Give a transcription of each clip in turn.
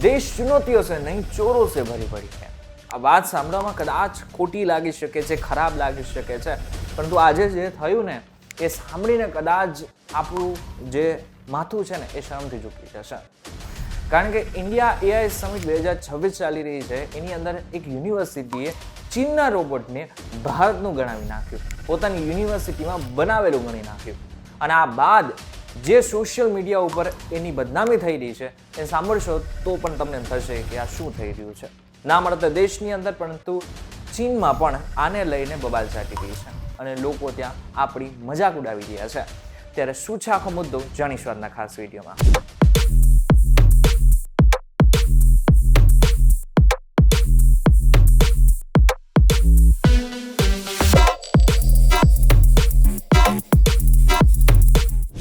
देश चुनौतियों से नहीं चोरों से भरी पड़ी है। આ વાત સાંભળવામાં કદાચ ખોટી લાગી શકે છે, ખરાબ લાગી શકે છે, પરંતુ આજે જે થયું ને એ સાંભળીને કદાચ આપણું જે માથું છે ને એ શરમથી ઝૂકી જશે. કારણ કે ઇન્ડિયા એઆઈ સમિટ 2026 ચાલી રહી છે. એની અંદર એક યુનિવર્સિટીએ ચીનના રોબોટને ભારતનું ગણાવી નાખ્યું, પોતાની યુનિવર્સિટીમાં બનાવેલું ગણી નાખ્યું. અને આ બાદ જે સોશિયલ મીડિયા ઉપર એની બદનામી થઈ રહી છે એ સાંભળશો તો પણ તમને થશે કે આ શું થઈ રહ્યું છે. ના મળતા દેશની અંદર પરંતુ ચીનમાં પણ આને લઈને બબાલ ચાટી રહી છે અને લોકો ત્યાં આપણી મજાક ઉડાવી રહ્યા છે. ત્યારે શું છે આખો મુદ્દો જાણીશું આજના ખાસ વિડીયોમાં.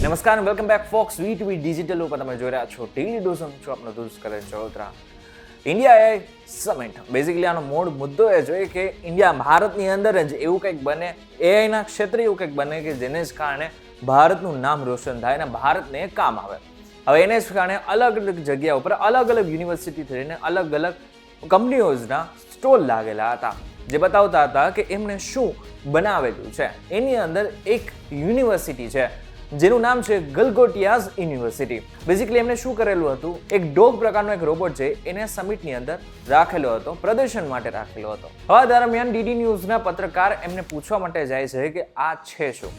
નમસ્કાર અને વેલકમ બેક ફોક્સ વી2વી ડિજિટલ ઉપર તમે જોઈ રહ્યા છો ડેલી ડોઝ. હું છું આપનો દોસ્ત કરણ ચૌધરા. ઇન્ડિયા એઆઈ સમિટ બેઝિકલી આનો મૂળ મુદ્દો એ જોઈએ કે ઇન્ડિયા ભારતની અંદર જ એવું કંઈક બને, એઆઈના ક્ષેત્રે એવું કંઈક બને કે જેને જ કારણે ભારતનું નામ રોશન થાય અને ભારતને કામ આવે. હવે એને જ કારણે અલગ અલગ જગ્યા ઉપર અલગ અલગ યુનિવર્સિટી થઈને અલગ અલગ કંપનીઓના સ્ટોલ લાગેલા હતા જે બતાવતા હતા કે એમને શું બનાવેલું છે. એની અંદર એક યુનિવર્સિટી છે જેનું નામ છે ગલગોટિયાઝ યુનિવર્સિટી. બેઝિકલી એમને શું કરેલું હતું, એક ડોગ પ્રકારનો એક રોબોટ છે એને સમિટની અંદર રાખેલો હતો, પ્રદર્શન માટે રાખેલો હતો. હવે દરમિયાન ડીડી ન્યૂઝના પત્રકાર એમને પૂછવા માટે જાય છે કે આ છે શું.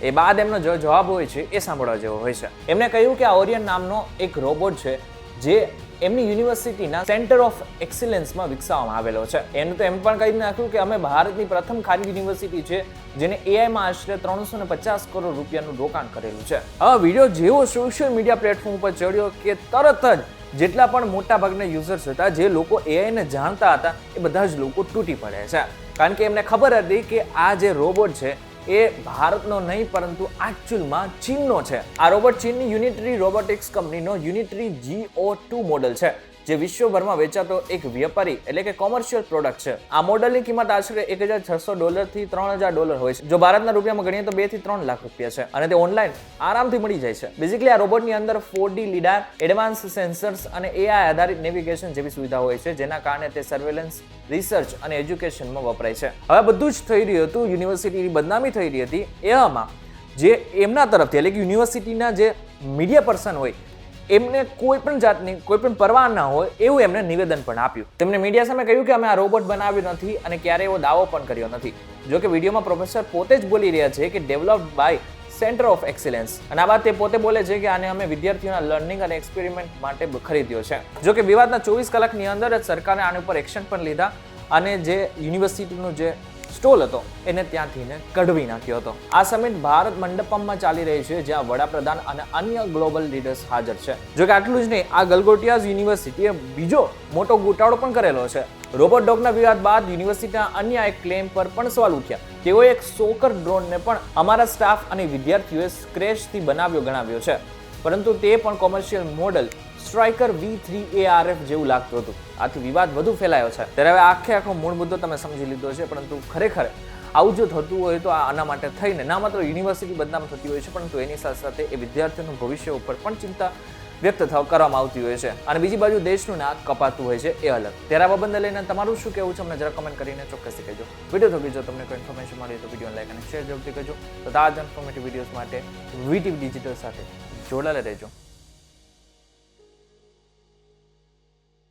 એ બાદ એમનો જે જવાબ હોય છે એ સાંભળવા જેવો હોય છે. એમને કહ્યું કે આ ઓરિયન નામનો એક રોબોટ છે જે એમની યુનિવર્સિટીના સેન્ટર ઓફ એક્સિલન્સમાં વિકસાવવામાં આવેલો છે. એનું તો એમ પણ કહી નાખ્યું કે અમે ભારતની પ્રથમ ખાનગી યુનિવર્સિટી છે જેને એઆઈમાં આશરે 350 કરોડ રૂપિયાનું રોકાણ કરેલું છે. આ વિડીયો જેવો સોશિયલ મીડિયા પ્લેટફોર્મ ઉપર ચડ્યો કે તરત જ જેટલા પણ મોટા ભાગના યુઝર્સ હતા, જે લોકો એઆઈને જાણતા હતા, એ બધા જ લોકો તૂટી પડે છે. કારણ કે એમને ખબર હતી કે આ જે રોબોટ છે એ ભારતનો નહીં પરંતુ એકચ્યુઅલમાં ચીનનો છે. આ રોબોટ ચીનની યુનિટરી રોબોટિક્સ કંપનીનો યુનિટરી GO2 મોડલ છે જે વિશ્વભરમાં વેચાતો એક વ્યાપારી એટલે કે કોમર્શિયલ પ્રોડક્ટ છે. આ મોડલની કિંમત આશરે $1,600 થી $3,000 હોય છે. જો ભારતના રૂપિયામાં ગણીએ તો 2 થી 3 લાખ રૂપિયા છે અને તે ઓનલાઈન આરામથી મળી જાય છે. બેઝિકલી આ રોબોટની અંદર 4D લીડાર, એડવાન્સ સેન્સર્સ અને AI આધારિત નેવિગેશન જેવી સુવિધા હોય છે જેના કારણે તે સર્વેલન્સ, રિસર્ચ અને એજ્યુકેશનમાં વપરાય છે. હવે બધું જ થઈ રહ્યું હતું, યુનિવર્સિટીની બદનામી થઈ રહી હતી. એમાં જે એમના તરફથી એટલે કે યુનિવર્સિટીના જે મીડિયા પર્સન હોય એમને કોઈ પણ જાતની કોઈ પણ પરવા ના હોય એવું એમને નિવેદન પણ આપ્યું. તેમણે મીડિયા સામે કહ્યું કે અમે આ રોબોટ બનાવ્યો નથી અને ક્યારેય એવો દાવો પણ કર્યો નથી. જો કે વિડીયોમાં પ્રોફેસર પોતે જ બોલી રહ્યા છે કે developed by centre of excellence, અને આ વાત તે પોતે બોલે છે કે આને અમે વિદ્યાર્થીઓના લર્નિંગ અને એક્સપેરિમેન્ટ માટે ખરીદ્યો છે. જો કે વિવાદના 24 કલાકની અંદર જ સરકારે આની ઉપર એક્શન પણ લીધા અને જે યુનિવર્સિટીનો જે સ્ટોલ હતો એને ત્યાંથી કઢવી નાખ્યો હતો. આ સમિટ ભારત મંડપમમાં ચાલી રહી છે જ્યાં વડાપ્રધાન અને અન્ય ગ્લોબલ લીડર્સ હાજર છે. જો કે આટલું જ નહીં, આ ગલગોટિયાઝ યુનિવર્સિટીએ બીજો મોટો ગોટાળો પણ કરેલો છે. રોબોટ ડોગના વિવાદ બાદ યુનિવર્સિટીના અન્ય એક ક્લેમ પર પણ સવાલ ઉઠ્યા. તેઓએ એક સોકર ડ્રોનને પણ અમારા સ્ટાફ અને વિદ્યાર્થીઓએ સ્ક્રેચથી બનાવ્યો ગણાવ્યો છે, પરંતુ તે પણ commercial model striker V3 ARF જેવું લાગતું હતું. આથી વિવાદ વધુ ફેલાયો છે. ત્યારે હવે આખો મૂળ મુદ્દો તમે સમજી લીધો છે, પરંતુ ખરેખર આવું જો થતું હોય તો આના માટે થઈને ના માત્ર યુનિવર્સિટી બદનામ થતી હોય છે પરંતુ એની સાથે સાથે એ વિદ્યાર્થીઓનું ભવિષ્ય ઉપર પણ ચિંતા વ્યક્ત કરવામાં આવતી હોય છે અને બીજી બાજુ દેશનું નાક કપાતું હોય છે એ અલગ. ત્યારે આ બાબતને લઈને તમારું શું કહેવું છે અમને જરા કમેન્ટ કરીને ચોક્કસથી કહેજો. વિડીયો થકી જો તમને કોઈ ઇન્ફોર્મેશન મળી તો વિડીયો લાઈક અને શેર જરૂરથી કરજો. તો આ જ ઇન્ફોર્મેટિવ વિડીયોઝ માટે વી2વી ડિજિટલ સાથે જોડાયેલા રહેજો.